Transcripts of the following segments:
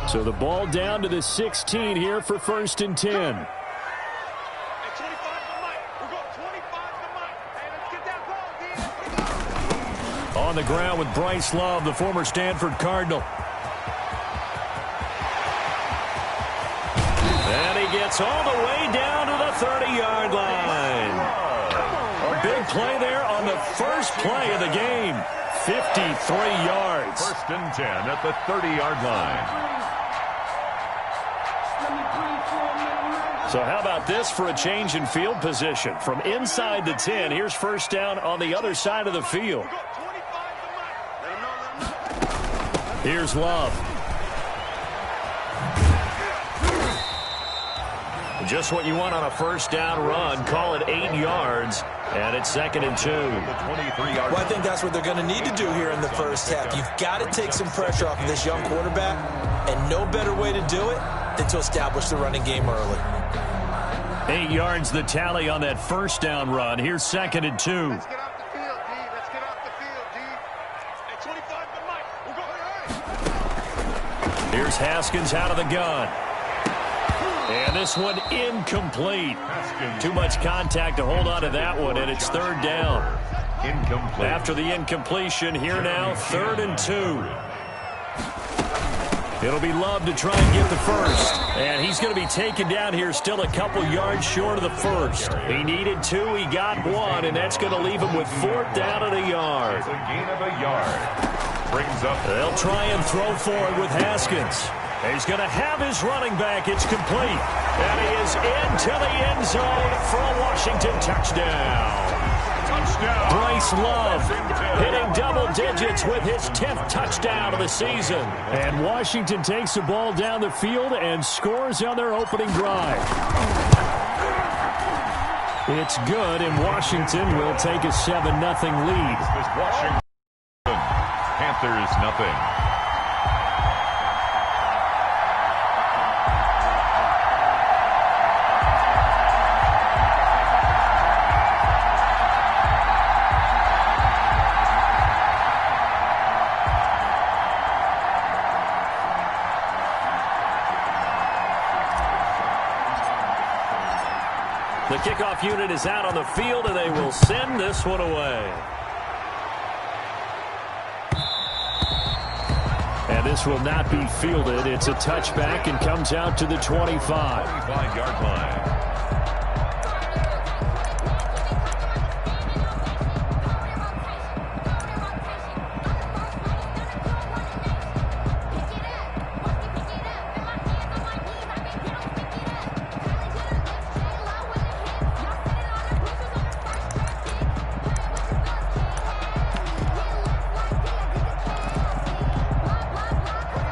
So the ball down to the 16 here for 1st and 10. On the ground with Bryce Love, the former Stanford Cardinal. And he gets all the way down to the 30-yard line. A big play there on the first play of the game. 53 yards. 1st and 10 at the 30-yard line. So how about this for a change in field position? From inside the 10, here's 1st down on the other side of the field. Here's Love. Just what you want on a 1st down run. Call it 8 yards. And it's 2nd and 2. Well, I think that's what they're going to need to do here in the first half. You've got to take some pressure off of this young quarterback. And no better way to do it than to establish the running game early. 8 yards the tally on that 1st down run. Here's 2nd and 2. Let's get off the field, D. Let's get off the field, D. Hey, 25 to Mike. We'll go. Here's Haskins out of the gun. And this one incomplete. Too much contact to hold on to that one, and it's 3rd down. Incomplete. After the incompletion, here now, 3rd and 2. It'll be Love to try and get the first. And he's going to be taken down here still a couple yards short of the first. He needed 2, he got 1, and that's going to leave him with 4th down and a yard. It's a gain of a yard. Brings up. They'll try and throw forward with Haskins. He's going to have his running back. It's complete. And he is into the end zone for a Washington touchdown. Bryce Love hitting double digits with his 10th touchdown of the season. And Washington takes the ball down the field and scores on their opening drive. It's good, and Washington will take a 7-0 lead. Washington Panthers nothing. The kickoff unit is out on the field, and they will send this one away. And this will not be fielded. It's a touchback and comes out to the 25. 25-yard line.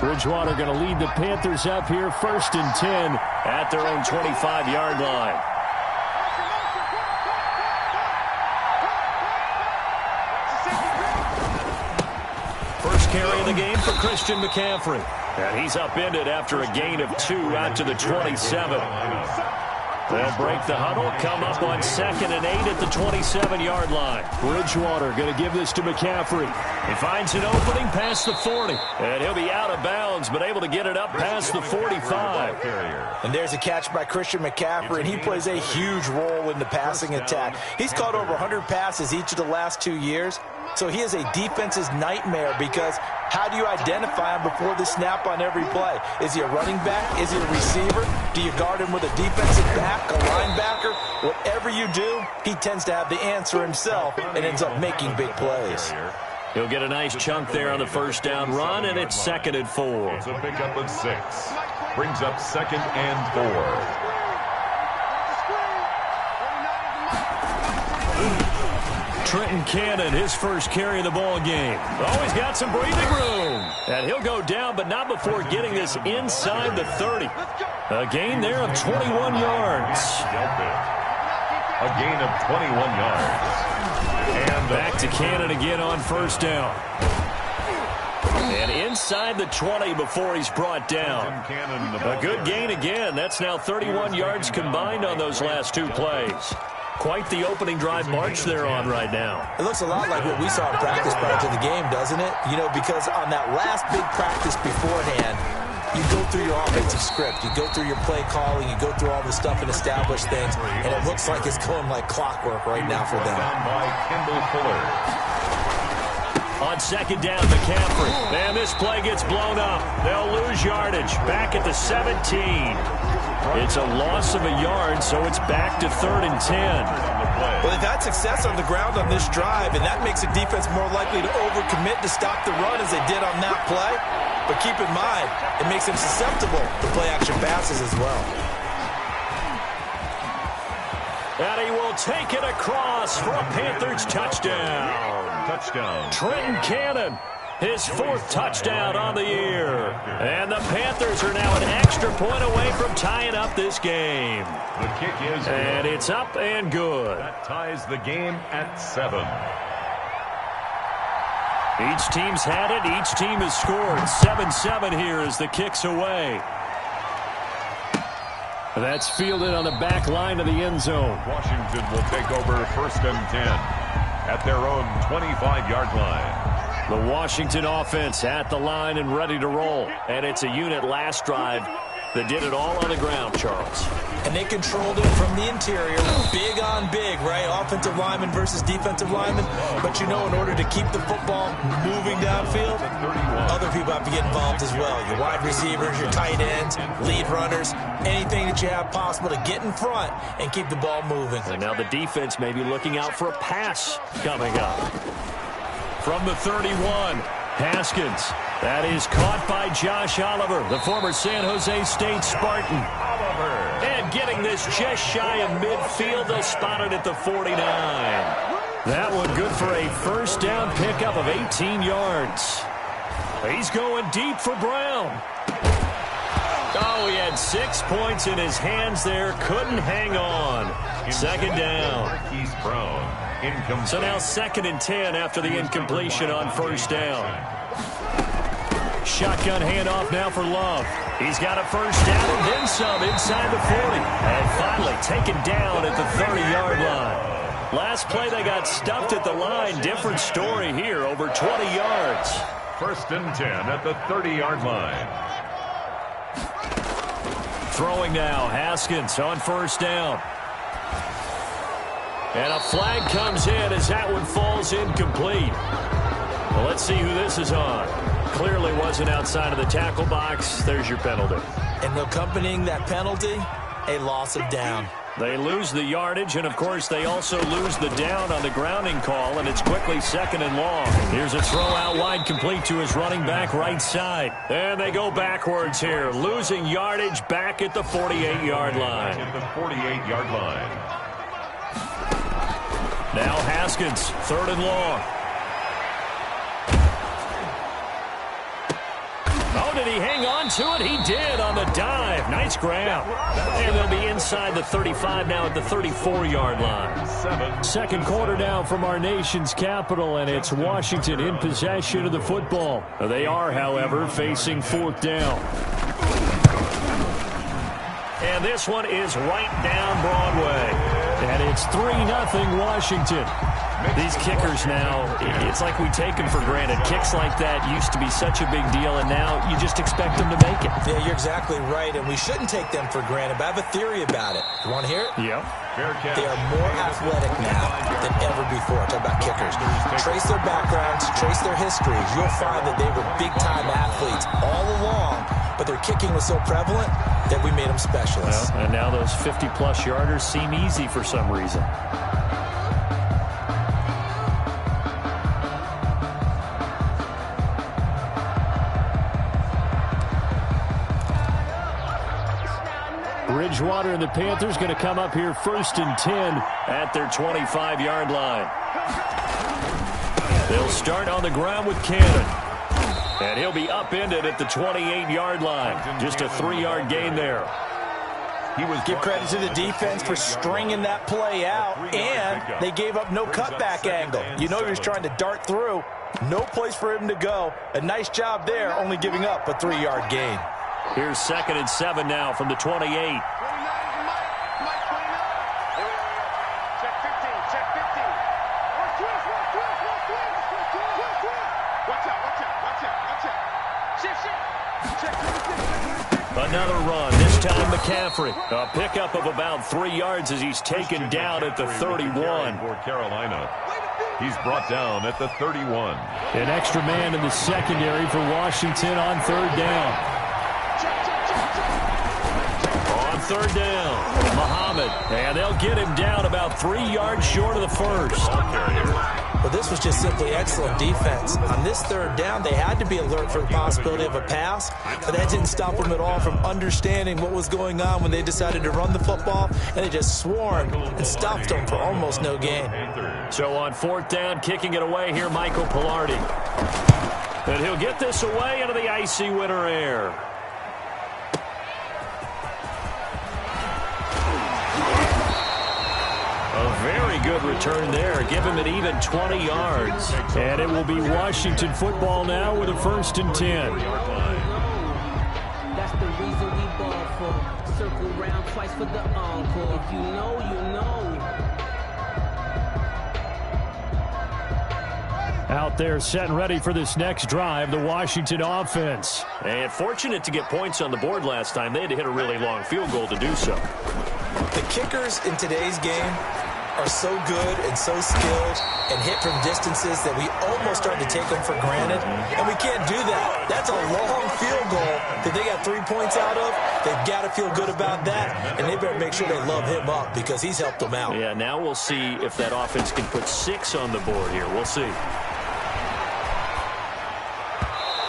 Bridgewater going to lead the Panthers up here, 1st and 10 at their own 25-yard line. First carry of the game for Christian McCaffrey. And he's upended after a gain of 2 out to the 27. They'll break the huddle, come up on 2nd and 8 at the 27-yard line. Bridgewater going to give this to McCaffrey. He finds an opening past the 40. And he'll be out of bounds, but able to get it up past the 45. And there's a catch by Christian McCaffrey, and he plays a huge role in the passing attack. He's caught over 100 passes each of the last 2 years. So he is a defense's nightmare because how do you identify him before the snap on every play? Is he a running back? Is he a receiver? Do you guard him with a defensive back, a linebacker? Whatever you do, he tends to have the answer himself and ends up making big plays. He'll get a nice chunk there on the 1st down run, and it's 2nd and 4. It's a pickup of 6. Brings up 2nd and 4. Trenton Cannon, his first carry of the ball game. Oh, he's got some breathing room. And he'll go down, but not before getting this inside the 30. A gain there of 21 yards. A gain of 21 yards. And back to Cannon again on 1st down. And inside the 20 before he's brought down. A good gain again. That's now 31 yards combined on those last two plays. Quite the opening drive march they're on right now. It looks a lot like what we saw in practice prior to the game, doesn't it? You know, because on that last big practice beforehand, you go through your offensive script, you go through your play calling, you go through all this stuff and establish things, and it looks like it's going like clockwork right now for them. On second down, McCaffrey. And this play gets blown up. They'll lose yardage. Back at the 17. It's a loss of a yard, so it's back to 3rd and 10. Well, they've had success on the ground on this drive, and that makes a defense more likely to overcommit to stop the run as they did on that play. But keep in mind, it makes them susceptible to play-action passes as well. And he will take it across for a Panthers touchdown. Trenton Cannon, his 4th touchdown on the year. And the Panthers are now an extra point away from tying up this game. The kick is good. And it's up and good. That ties the game at 7. Each team's had it. Each team has scored. 7-7 here as the kick's away. That's fielded on the back line of the end zone. Washington will take over 1st and 10 at their own 25-yard line. The Washington offense at the line and ready to roll. And it's a unit last drive that did it all on the ground, Charles. And they controlled it from the interior, big on big, right? Offensive lineman versus defensive lineman. But you know, in order to keep the football moving downfield, other people have to get involved as well. Your wide receivers, your tight ends, lead runners, anything that you have possible to get in front and keep the ball moving. And now the defense may be looking out for a pass coming up. From the 31, Haskins. That is caught by Josh Oliver, the former San Jose State Spartan. And getting this just shy of midfield, they'll spot it at the 49. That one good for a first down pickup of 18 yards. He's going deep for Brown. Oh, he had 6 points in his hands there. Couldn't hang on. Second down. So now 2nd and 10 after the incompletion on first down. Shotgun handoff now for Love. He's got a first down and then some inside the 40. And finally taken down at the 30-yard line. Last play they got stuffed at the line. Different story here, over 20 yards. 1st and 10 at the 30-yard line. Throwing now, Haskins on first down. And a flag comes in as that one falls incomplete. Well, let's see who this is on. Clearly wasn't outside of the tackle box. There's your penalty. And accompanying that penalty, a loss of down. They lose the yardage, and, of course, they also lose the down on the grounding call, and it's quickly 2nd and long. Here's a throw out wide complete to his running back right side. And they go backwards here, losing yardage back at the 48-yard line. At the 48-yard line. Now Haskins, 3rd and long. Oh, did he hang on to it? He did on the dive. Nice grab. And they'll be inside the 35 now at the 34-yard line. Second quarter now from our nation's capital, and it's Washington in possession of the football. They are, however, facing 4th down. And this one is right down Broadway. And it's 3-0 Washington. These kickers now, it's like we take them for granted. Kicks like that used to be such a big deal, and now you just expect them to make it. Yeah, you're exactly right, and we shouldn't take them for granted, but I have a theory about it. You want to hear it? Yep. They are more athletic now than ever before. Talk about kickers. Trace their backgrounds, trace their histories. You'll find that they were big-time athletes all along, but their kicking was so prevalent that we made them specialists. Well, and now those 50-plus yarders seem easy for some reason. Bridgewater and the Panthers going to come up here 1st and 10 at their 25-yard line. They'll start on the ground with Cannon. And he'll be upended at the 28-yard line. Just a 3-yard gain there. Give credit to the defense for stringing that play out, and they gave up no cutback angle. You know he was trying to dart through, No place for him to go. A nice job there, only giving up a 3-yard gain. Here's 2nd and 7 now from the 28. Another run, this time McCaffrey. A pickup of about 3 yards as he's taken down at the 31. For Carolina, he's brought down at the 31. An extra man in the secondary for Washington on 3rd down. On 3rd down, Muhammad. And they'll get him down about 3 yards short of the first. But this was just simply excellent defense. On this 3rd down, they had to be alert for the possibility of a pass, but that didn't stop them at all from understanding what was going on when they decided to run the football, and they just swarmed and stuffed them for almost no gain. So on 4th down, kicking it away here, Michael Pilardi. And he'll get this away into the icy winter air. A very good return there. Give him an even 20 yards. And it will be Washington football now with a 1st and 10. That's the reason we ball for. Circle round twice for the encore. If you know, you know. Out there set and ready for this next drive, the Washington offense. And fortunate to get points on the board last time. They had to hit a really long field goal to do so. The kickers in today's game are so good and so skilled and hit from distances that we almost start to take them for granted, and we can't do that. That's a long field goal that they got 3 points out of. They've got to feel good about that, and they better make sure they love him up because he's helped them out. Yeah, now we'll see if that offense can put 6 on the board here. We'll see.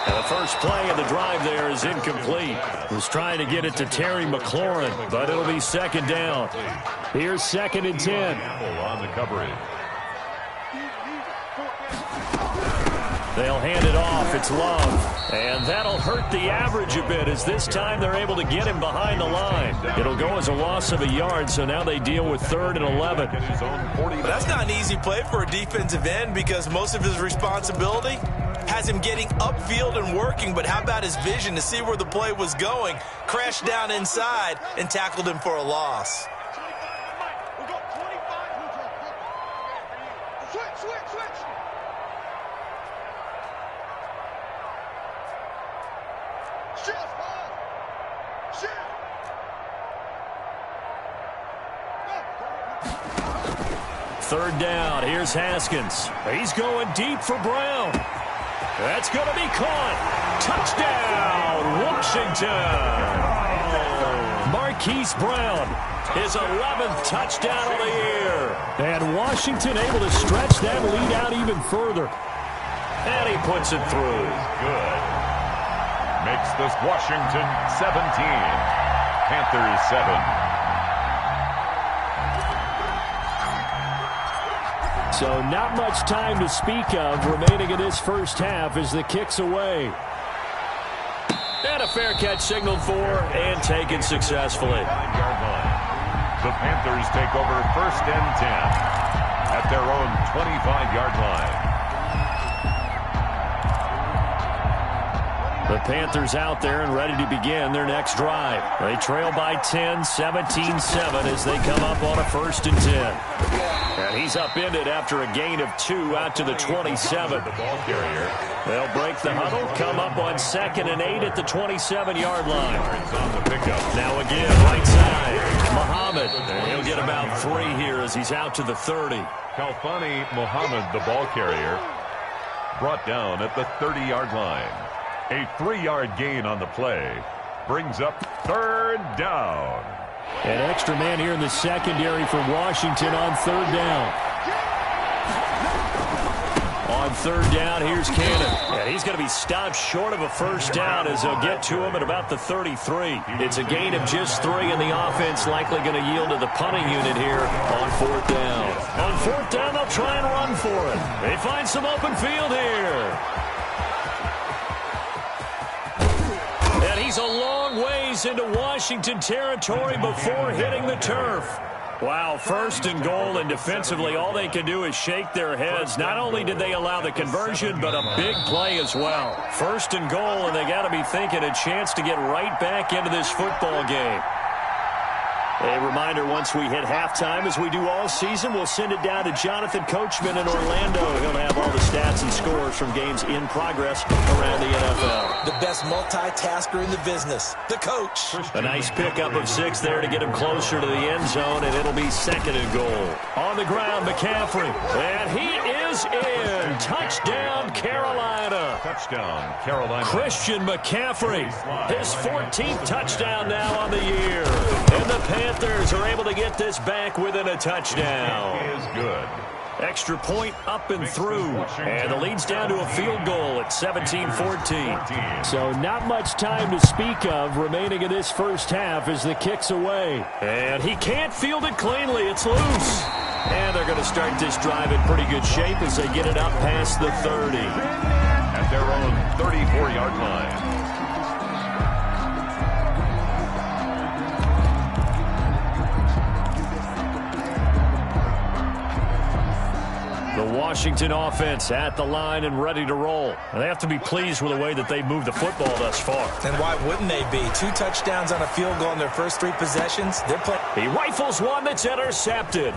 And the first play of the drive there is incomplete. Was trying to get it to Terry McLaurin, but it'll be 2nd down. Here's 2nd and 10. On the coverage. They'll hand it off. It's Love. And that'll hurt the average a bit as this time they're able to get him behind the line. It'll go as a loss of a yard, so now they deal with 3rd and 11. But that's not an easy play for a defensive end because most of his responsibility has him getting upfield and working, but how about his vision to see where the play was going? Crashed down inside and tackled him for a loss. Third down. Here's Haskins. He's going deep for Brown. That's going to be caught. Touchdown, Washington. Marquise Brown, his 11th touchdown of the year. And Washington able to stretch that lead out even further. And he puts it through. Good. Makes this Washington 17. Panthers 7. So not much time to speak of remaining in this first half as the kick's away. And a fair catch signaled for and taken successfully. 5-yard line. The Panthers take over 1st and 10 at their own 25-yard line. The Panthers out there and ready to begin their next drive. They trail by 10, 17-7 as they come up on a 1st and 10. And he's upended after a gain of 2 out to the 27. The ball carrier. They'll break the huddle, come up on 2nd and 8 at the 27-yard line. On the pickup. Now again, right side, Muhammad. And he'll get about 3 here as he's out to the 30. Kalfani Muhammad, the ball carrier, brought down at the 30-yard line. A 3-yard gain on the play brings up 3rd down. An extra man here in the secondary for Washington on 3rd down. On 3rd down, here's Cannon. And he's going to be stopped short of a 1st down as they'll get to him at about the 33. It's a gain of just 3, and the offense likely going to yield to the punting unit here on 4th down. On 4th down, they'll try and run for it. They find some open field here. And he's a long ways into Washington territory before hitting the turf. Wow, first and goal, and defensively all they can do is shake their heads. Not only did they allow the conversion, but a big play as well. First and goal, and they got to be thinking a chance to get right back into this football game. A reminder, once we hit halftime, as we do all season, we'll send it down to Jonathan Coachman in Orlando. He'll have all the stats and scores from games in progress around the NFL. The best multitasker in the business, the coach. A nice pickup of 6 there to get him closer to the end zone, and it'll be second and goal. On the ground, McCaffrey, and he is in. Touchdown, Carolina. Touchdown, Carolina. Christian McCaffrey, his 14th touchdown now on the year. And the Panthers are able to get this back within a touchdown. He is good. Extra point up and through. And the lead's down to a field goal at 17-14. So not much time to speak of remaining in this first half as the kick's away. And he can't field it cleanly. It's loose. And they're going to start this drive in pretty good shape as they get it up past the 30. At their own 34-yard line. The Washington offense at the line and ready to roll. And they have to be pleased with the way that they moved the football thus far. And why wouldn't they be? 2 touchdowns on a field goal in their first 3 possessions. They're playing. He rifles one that's intercepted.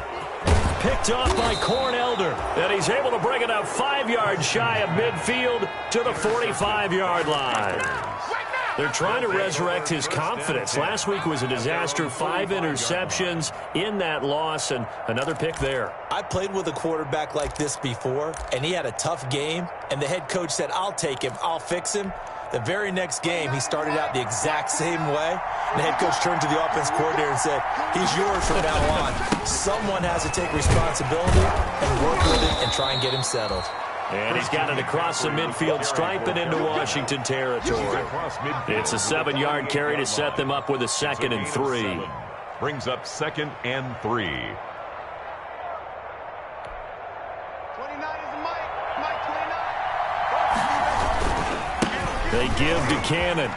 Picked off by Corn Elder. And he's able to bring it up 5 yards shy of midfield to the 45-yard line. They're trying to resurrect his confidence. Last week was a disaster. 5 interceptions in that loss, and another pick there. I played with a quarterback like this before, and he had a tough game, and the head coach said, I'll take him, I'll fix him. The very next game, he started out the exact same way. The head coach turned to the offense coordinator and said, he's yours from now on. Someone has to take responsibility and work with it and try and get him settled. And he's got it across the midfield stripe and into Washington territory. It's a 7-yard carry to set them up with a 2nd and 3. Brings up 2nd and 3. 29 is Mike 29. They give to Cannon.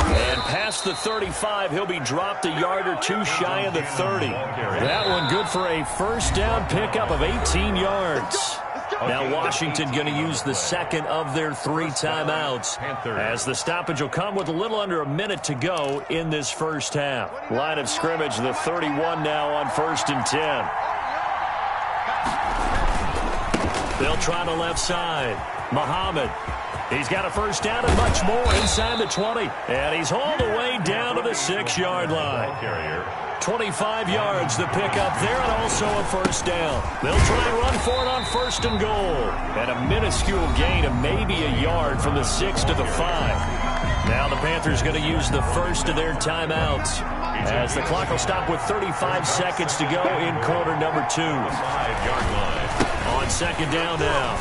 And past the 35, he'll be dropped a yard or 2 shy of the 30. That one good for a first down pickup of 18 yards. Now Washington going to use the second of their 3 timeouts as the stoppage will come with a little under a minute to go in this first half. Line of scrimmage, the 31 now on 1st and 10. They'll try the left side. Muhammad. He's got a first down and much more inside the 20. And he's all the way down to the 6-yard line. 25 yards the pickup there and also a first down. They'll try and run for it on 1st and goal. And a minuscule gain of maybe a yard from the 6 to the 5. Now the Panthers going to use the first of their timeouts as the clock will stop with 35 seconds to go in quarter number 2. 5-yard line. On 2nd down now.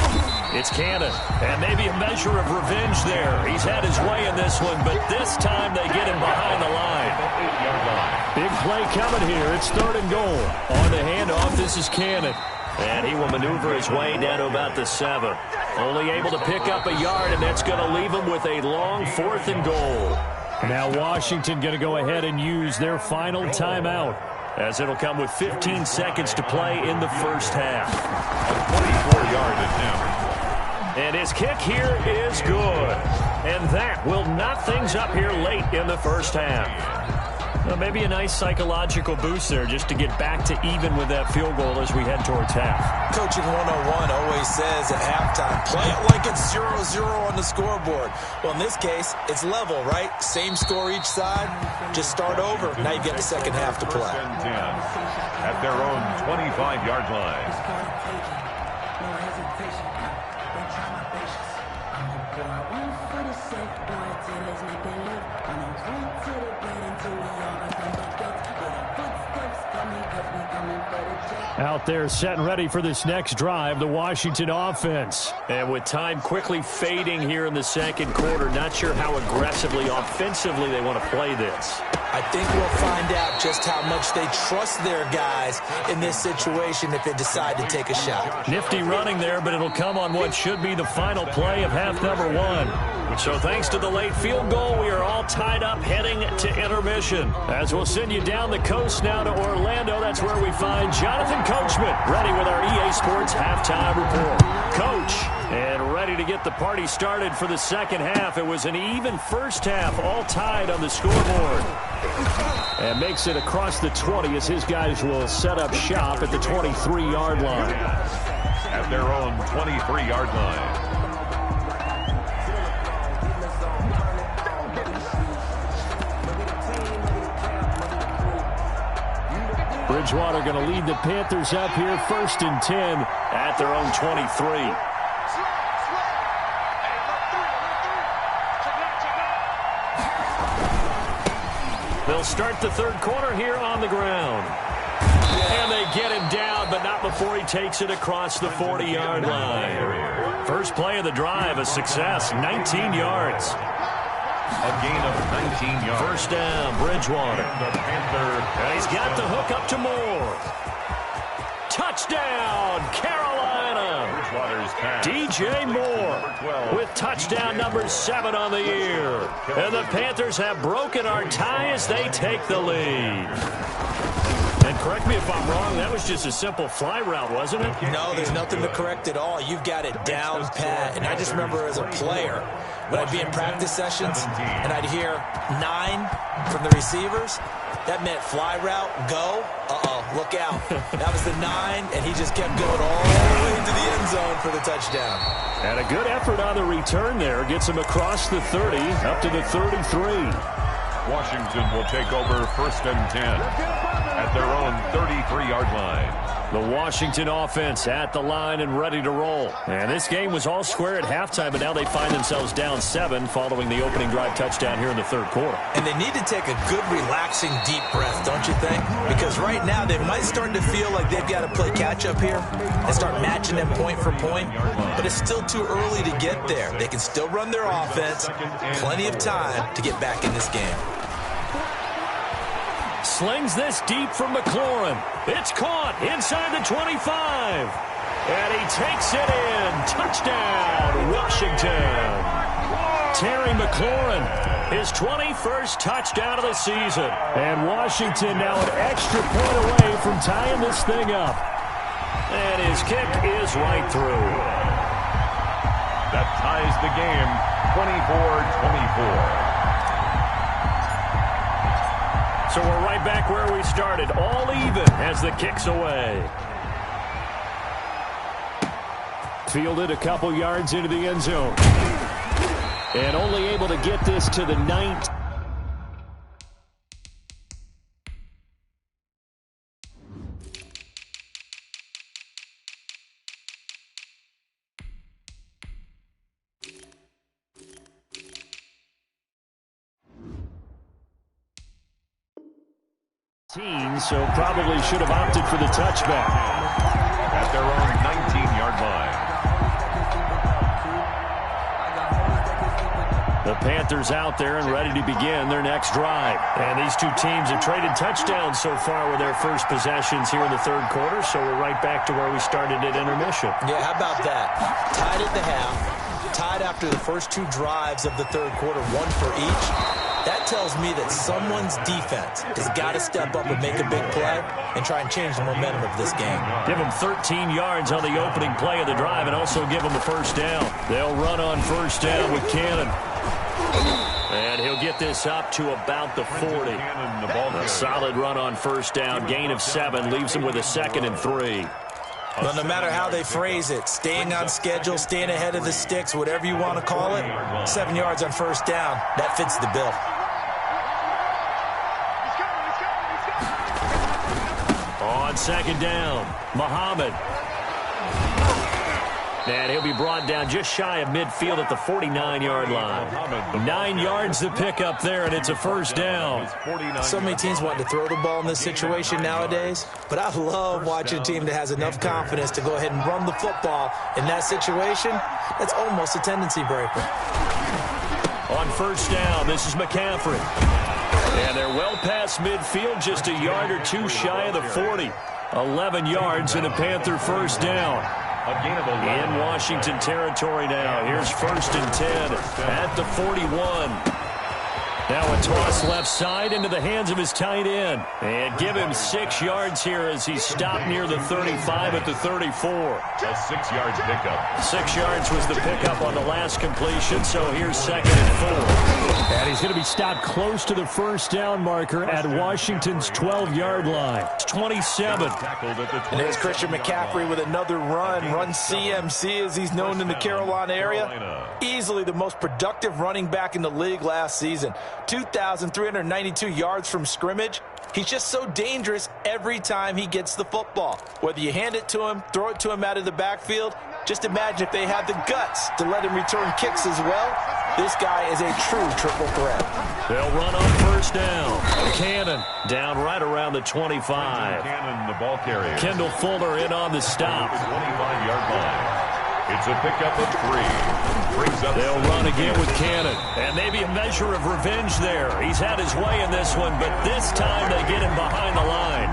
It's Cannon, and maybe a measure of revenge there. He's had his way in this one, but this time they get him behind the line. 8-yard line. Big play coming here. It's 3rd and goal. On the handoff, this is Cannon. And he will maneuver his way down to about the 7. Only able to pick up a yard, and that's going to leave him with a long 4th and goal. Now Washington going to go ahead and use their final timeout, as it'll come with 15 seconds to play in the first half. A 24-yard attempt. And his kick here is good. And that will knot things up here late in the first half. Well, maybe a nice psychological boost there just to get back to even with that field goal as we head towards half. Coaching 101 always says at halftime, play it like it's 0-0 on the scoreboard. Well, in this case, it's level, right? Same score each side. Just start over. Now you get the second half to play. 1st and 10 at their own 25-yard line. Out there set and ready for this next drive, the Washington offense. And with time quickly fading here in the second quarter, not sure how aggressively, offensively they want to play this. I think we'll find out just how much they trust their guys in this situation if they decide to take a shot. Nifty running there, but it'll come on what should be the final play of half number 1. So thanks to the late field goal, we are all tied up heading to intermission. As we'll send you down the coast now to Orlando, that's where we find Jonathan Coachman, ready with our EA Sports halftime report. Coach, and ready to get the party started for the second half. It was an even first half, all tied on the scoreboard. And makes it across the 20 as his guys will set up shop at the 23-yard line. At their own 23-yard line. Bridgewater going to lead the Panthers up here, 1st and 10 at their own 23. They'll start the third quarter here on the ground. And they get him down, but not before he takes it across the 40-yard line. First play of the drive, a success, 19 yards. A gain of 19 yards. First down, Bridgewater. And he's got the hook up to Moore. Touchdown, Carolina. DJ Moore with touchdown number 7 on the year. And the Panthers have broken our tie as they take the lead. And correct me if I'm wrong, that was just a simple fly route, wasn't it? No, there's nothing to correct at all. You've got it down pat. And I just remember as a player, when I'd be in practice sessions and I'd hear 9 from the receivers, that meant fly route, go, look out. That was the 9, and he just kept going all the way into the end zone for the touchdown. And a good effort on the return there. Gets him across the 30, up to the 33. Washington will take over 1st and 10 at their own 33-yard line. The Washington offense at the line and ready to roll. And this game was all square at halftime, but now they find themselves down 7 following the opening drive touchdown here in the third quarter. And they need to take a good, relaxing, deep breath, don't you think? Because right now they might start to feel like they've got to play catch-up here and start matching them point for point. But it's still too early to get there. They can still run their offense. Plenty of time to get back in this game. Slings this deep from McLaurin. It's caught inside the 25. And he takes it in. Touchdown, Washington. Terry McLaurin, his 21st touchdown of the season. And Washington now an extra point away from tying this thing up. And his kick is right through. That ties the game, 24-24. So we're right back where we started, all even as the kick's away. Fielded a couple yards into the end zone. And only able to get this to the 9th. So probably should have opted for the touchback. At their own 19-yard line. The Panthers out there and ready to begin their next drive. And these two teams have traded touchdowns so far with their first possessions here in the third quarter, so we're right back to where we started at intermission. Yeah, how about that? Tied at the half, tied after the first 2 drives of the third quarter, 1 for each. That tells me that someone's defense has got to step up and make a big play and try and change the momentum of this game. Give them 13 yards on the opening play of the drive and also give them a first down. They'll run on first down with Cannon. And he'll get this up to about the 40. A solid run on first down. Gain of 7 leaves him with a 2nd and 3. Well, no matter how they phrase it, staying on schedule, staying ahead of the sticks, whatever you want to call it, 7 yards on first down, that fits the bill. On second down, Muhammad. And he'll be brought down just shy of midfield at the 49-yard line. 9 yards to pick up there, and it's a first down. So many teams want to throw the ball in this situation nowadays, but I love watching a team that has enough confidence to go ahead and run the football in that situation. That's almost a tendency breaker. On first down, this is McCaffrey. And they're well past midfield, just a yard or two shy of the 40. 11 yards and a Panther first down. In Washington territory now. Here's 1st and 10 at the 41. Now a toss left side into the hands of his tight end. And give him 6 yards here as he stopped near the 35 at the 34. A 6-yard pickup. 6 yards was the pickup on the last completion, so here's 2nd and 4. And he's going to be stopped close to the first down marker at Washington's 12-yard line. It's 27. And there's Christian McCaffrey with another run CMC as he's known in the Carolina area. Easily the most productive running back in the league last season. 2,392 yards from scrimmage. He's just so dangerous every time he gets the football. Whether you hand it to him, throw it to him out of the backfield, just imagine if they had the guts to let him return kicks as well. This guy is a true triple threat. They'll run on first down. Cannon down right around the 25. Cannon, the ball carrier. Kendall Fuller in on the stop. 25-yard line. It's a pickup of 3. Brings up. They'll run again with Cannon. And maybe a measure of revenge there. He's had his way in this one, but this time they get him behind the line.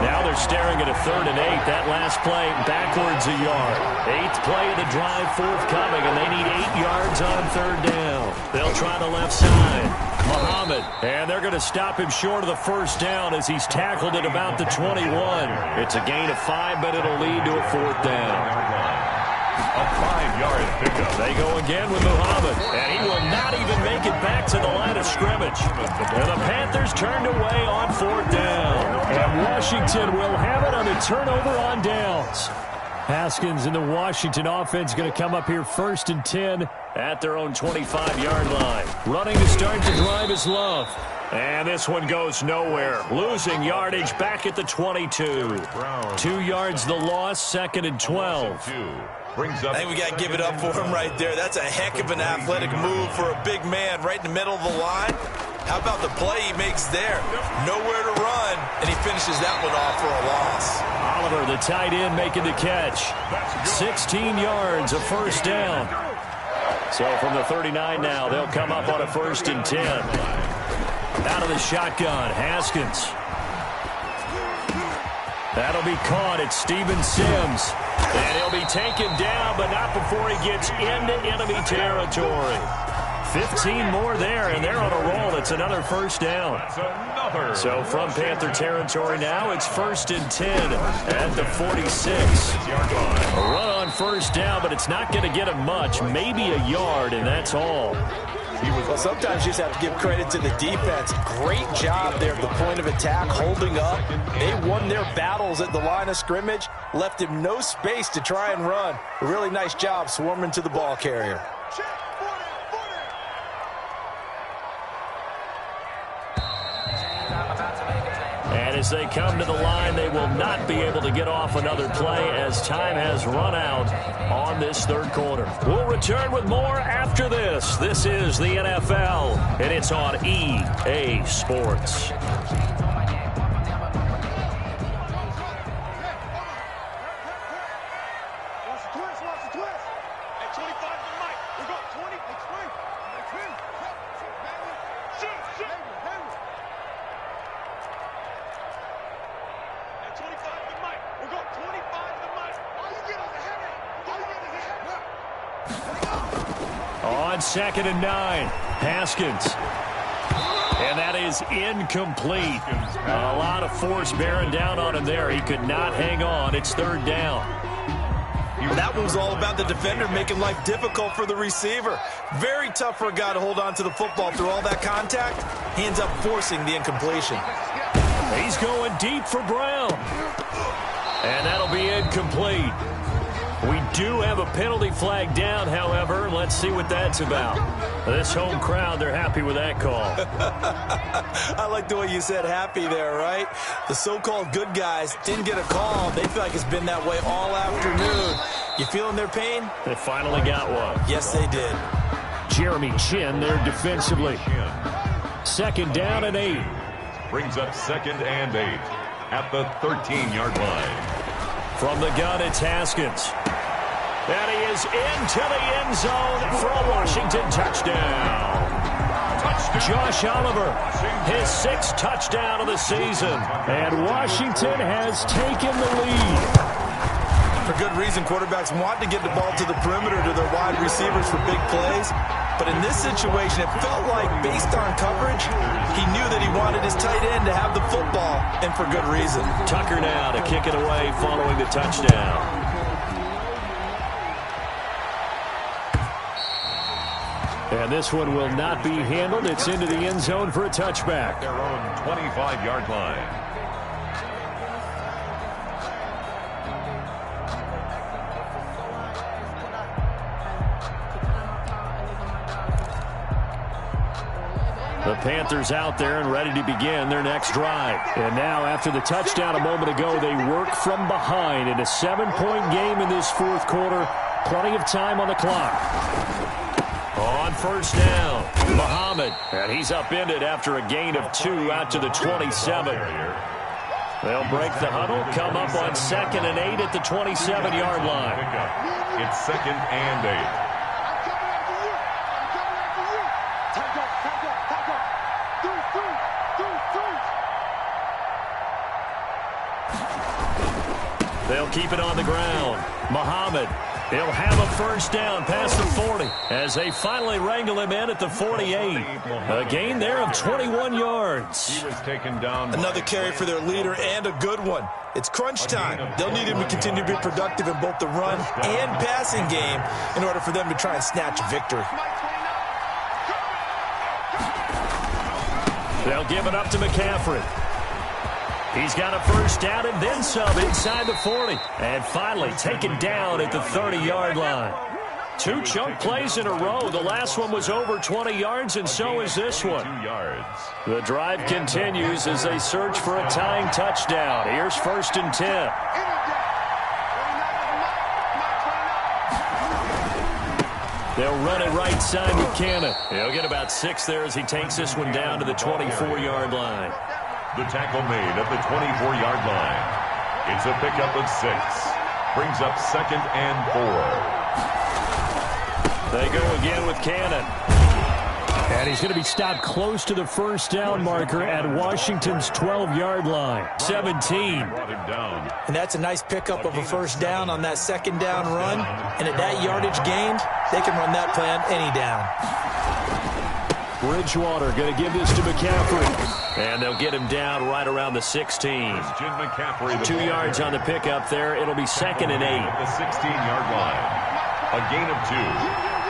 Now they're staring at a 3rd and 8. That last play backwards a yard. 8th play of the drive forthcoming, and they need 8 yards on 3rd down. They'll try the left side. Muhammad, and they're going to stop him short of the first down as he's tackled at about the 21. It's a gain of 5, but it'll lead to a 4th down. A 5-yard pickup. They go again with Muhammad, and he will not even make it back to the line of scrimmage. And the Panthers turned away on 4th down. And Washington will have it on a turnover on downs. Haskins and the Washington offense going to come up here 1st and 10 at their own 25-yard line. Running to start the drive is Love. And this one goes nowhere. Losing yardage back at the 22. 2 yards the loss, 2nd and 12. I think we got to give it up for him right there. That's a heck of an athletic move for a big man right in the middle of the line. How about the play he makes there? Nowhere to run, and he finishes that one off for a loss. Oliver, the tight end, making the catch. 16 yards, a first down. So from the 39 now, they'll come up on a 1st and 10. Out of the shotgun, Haskins. That'll be caught. It's Steven Sims. And he'll be taken down, but not before he gets into enemy territory. 15 more there, and they're on a roll. It's another first down. So from Panther territory now, it's 1st and 10 at the 46. A run on first down, but it's not going to get him much. Maybe a yard, and that's all. Well, sometimes you just have to give credit to the defense. Great job there at the point of attack, holding up. They won their battles at the line of scrimmage, left him no space to try and run. A really nice job swarming to the ball carrier. And as they come to the line, they will not be able to get off another play as time has run out on this 3rd quarter. We'll return with more after this. This is the NFL, and it's on EA Sports. On 2nd and 9, Haskins. And that is incomplete. A lot of force bearing down on him there. He could not hang on. It's 3rd down. That one was all about the defender making life difficult for the receiver. Very tough for a guy to hold on to the football through all that contact. He ends up forcing the incompletion. He's going deep for Brown. And that'll be incomplete. We do have a penalty flag down, however. Let's see what that's about. This home crowd, they're happy with that call. I like the way you said happy there, right? The so-called good guys didn't get a call. They feel like it's been that way all afternoon. You feeling their pain? They finally got one. Yes, they did. Jeremy Chin there defensively. 2nd down and 8. Brings up 2nd and 8 at the 13-yard line. From the gun, it's Haskins. And he is into the end zone for a Washington touchdown. Josh Oliver, his 6th touchdown of the season. And Washington has taken the lead. For good reason, quarterbacks want to get the ball to the perimeter to their wide receivers for big plays. But in this situation, it felt like, based on coverage, he knew that he wanted his tight end to have the football, and for good reason. Tucker now to kick it away following the touchdown. And this one will not be handled. It's into the end zone for a touchback. Their own 25-yard line. The Panthers out there and ready to begin their next drive. And now, after the touchdown a moment ago, they work from behind in a 7-point game in this 4th quarter. Plenty of time on the clock. On first down, Muhammad. And he's upended after a gain of 2 out to the 27. They'll break the huddle, come up on 2nd and 8 at the 27-yard line. It's 2nd and 8. They'll keep it on the ground. Muhammad, he'll have a first down past the 40 as they finally wrangle him in at the 48. A gain there of 21 yards. He was taken down. Another carry for their leader, and a good one. It's crunch time. They'll need him to continue to be productive in both the run and passing game in order for them to try and snatch a victory. They'll give it up to McCaffrey. He's got a first down and then some inside the 40. And finally taken down at the 30-yard line. 2 chunk plays in a row. The last one was over 20 yards, and so is this one. 2 yards. The drive continues as they search for a tying touchdown. Here's 1st and 10. They'll run it right side with Cannon. He'll get about 6 there as he takes this one down to the 24-yard line. The tackle made at the 24-yard line. It's a pickup of 6. Brings up 2nd and 4. They go again with Cannon. And he's going to be stopped close to the first down marker at Washington's 12-yard line. 17. Brought him down. And that's a nice pickup of a first down on that 2nd down run. And at that yardage gained, they can run that play on any down. Bridgewater going to give this to McCaffrey. And they'll get him down right around the 16. Christian McCaffrey. 2 yards on the pickup there. It'll be 2nd and 8. At the 16-yard line. A gain of 2.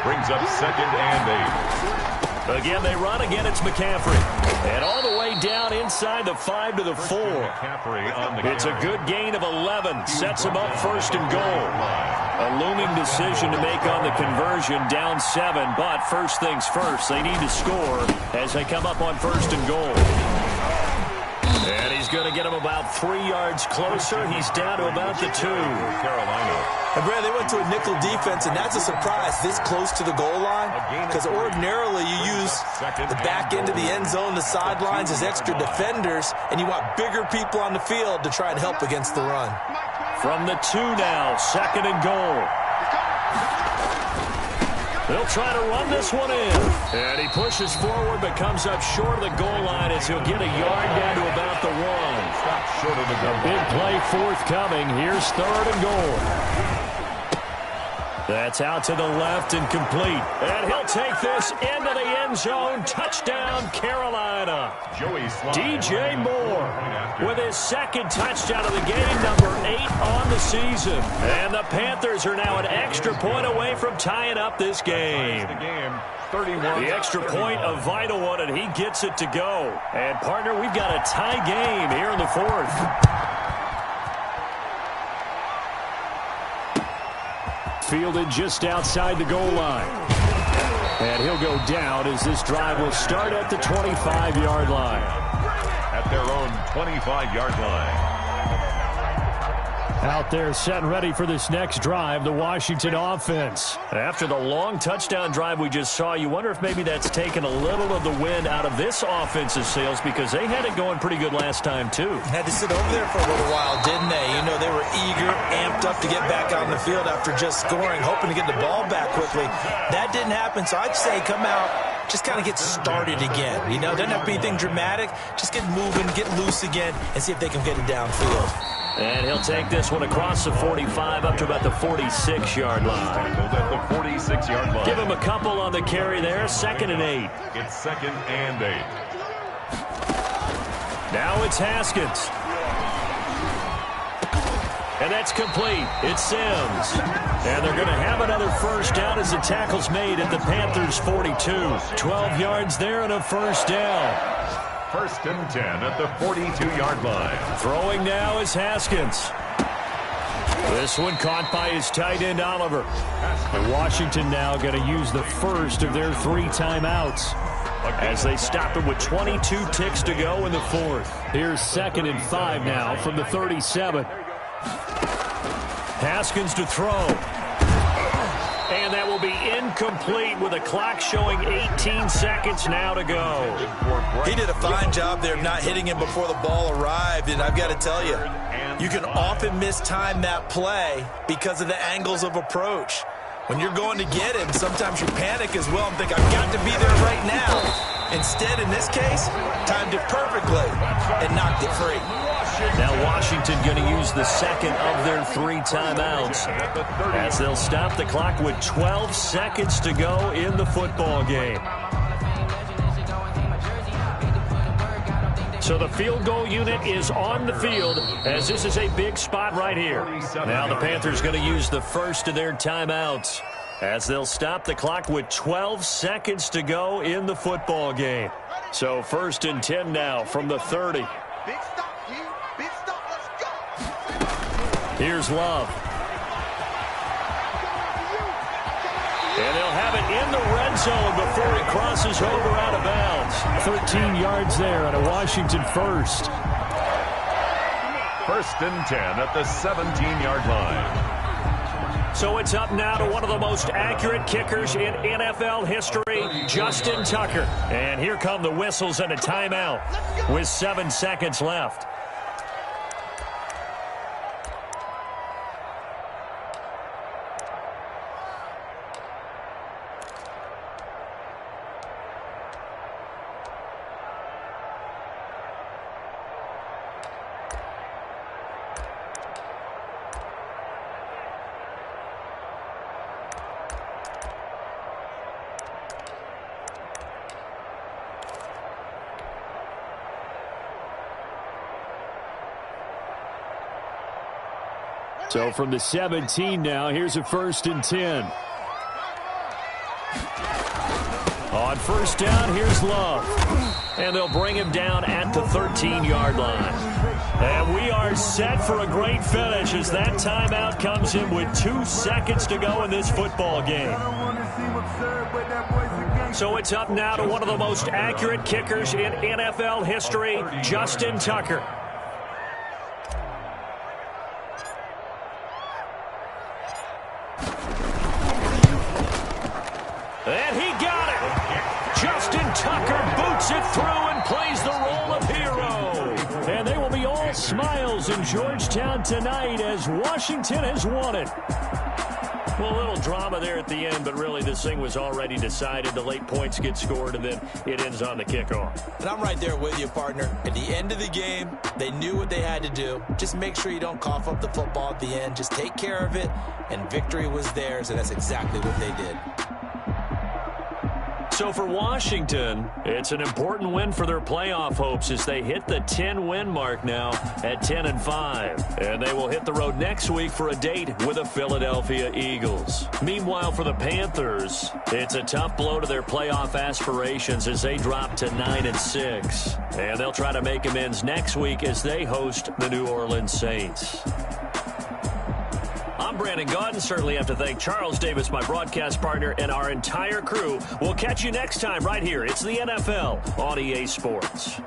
Brings up 2nd and 8. Again, they run. Again, it's McCaffrey. And all the way down inside the 5 to the 4. It's a good gain of 11. Sets him up 1st and goal. A looming decision to make on the conversion, down 7. But first things first, they need to score as they come up on 1st and goal. And he's going to get him about 3 yards closer. He's down to about the 2. Carolina. And Brad, they went to a nickel defense, and that's a surprise this close to the goal line, because ordinarily you use the back end of the end zone, the sidelines as extra defenders, and you want bigger people on the field to try and help against the run. From the 2 now, 2nd and goal. They'll try to run this one in. And he pushes forward but comes up short of the goal line as he'll get a yard down to about the 1. Short of the goal. A big play forthcoming. Here's 3rd and goal. That's out to the left and complete. And he'll take this into the end zone. Touchdown, Carolina. DJ Moore with his 2nd touchdown of the game, number 8 on the season. And the Panthers are now an extra point away from tying up this game. The extra point, a vital one, and he gets it to go. And, partner, we've got a tie game here in the 4th. Fielded just outside the goal line. And he'll go down as this drive will start at the 25-yard line. At their own 25-yard line. Out there set and ready for this next drive, the Washington offense. After the long touchdown drive we just saw, you wonder if maybe that's taken a little of the wind out of this offensive sails, because they had it going pretty good last time too. Had to sit over there for a little while, didn't they? You know, they were eager, amped up to get back out on the field after just scoring, hoping to get the ball back quickly. That didn't happen, so I'd say come out just kind of get started again. You know, doesn't have to be anything dramatic. Just get moving, get loose again, and see if they can get it downfield. And he'll take this one across the 45 up to about the 46-yard line. At the 46-yard line. Give him a couple on the carry there. 2nd and 8. It's 2nd and 8. Now it's Haskins. And that's complete. It's Sims. And they're going to have another first down as the tackle's made at the Panthers' 42. 12 yards there and a first down. 1st and 10 at the 42-yard line. Throwing now is Haskins. This one caught by his tight end, Oliver. And Washington now going to use the first of their 3 timeouts as they stop it with 22 ticks to go in the 4th. Here's 2nd and 5 now from the 37. Haskins to throw. And that will be incomplete with the clock showing 18 seconds now to go. He did a fine job there of not hitting him before the ball arrived, and I've got to tell you, you can often mistime that play because of the angles of approach. When you're going to get him, sometimes you panic as well and think, I've got to be there right now. Instead, in this case, timed it perfectly and knocked it free. Now Washington going to use the second of their 3 timeouts as they'll stop the clock with 12 seconds to go in the football game. So the field goal unit is on the field as this is a big spot right here. Now the Panthers going to use the first of their timeouts as they'll stop the clock with 12 seconds to go in the football game. So 1st and 10 now from the 30. Big stop, G. Big stop. Let's go. Here's Love. And they'll have it in the red zone before it crosses over out of bounds. 13 yards there on a Washington first. 1st and 10 at the 17-yard line. So it's up now to one of the most accurate kickers in NFL history, Justin Tucker. And here come the whistles and a timeout with 7 seconds left. So from the 17 now, here's a 1st and 10. On 1st down, here's Love. And they'll bring him down at the 13-yard line. And we are set for a great finish as that timeout comes in with 2 seconds to go in this football game. So it's up now to one of the most accurate kickers in NFL history, Justin Tucker. And he got it. Justin Tucker boots it through and plays the role of hero. And they will be all smiles in Georgetown tonight as Washington has won it. Well, a little drama there at the end, but really this thing was already decided. The late points get scored, and then it ends on the kickoff. And I'm right there with you, partner. At the end of the game, they knew what they had to do. Just make sure you don't cough up the football at the end. Just take care of it, and victory was theirs, and that's exactly what they did. So for Washington, it's an important win for their playoff hopes as they hit the 10-win mark now at 10-5. And they will hit the road next week for a date with the Philadelphia Eagles. Meanwhile, for the Panthers, it's a tough blow to their playoff aspirations as they drop to 9-6. And they'll try to make amends next week as they host the New Orleans Saints. I'm Brandon Gaudin. Certainly have to thank Charles Davis, my broadcast partner, and our entire crew. We'll catch you next time right here. It's the NFL on EA Sports.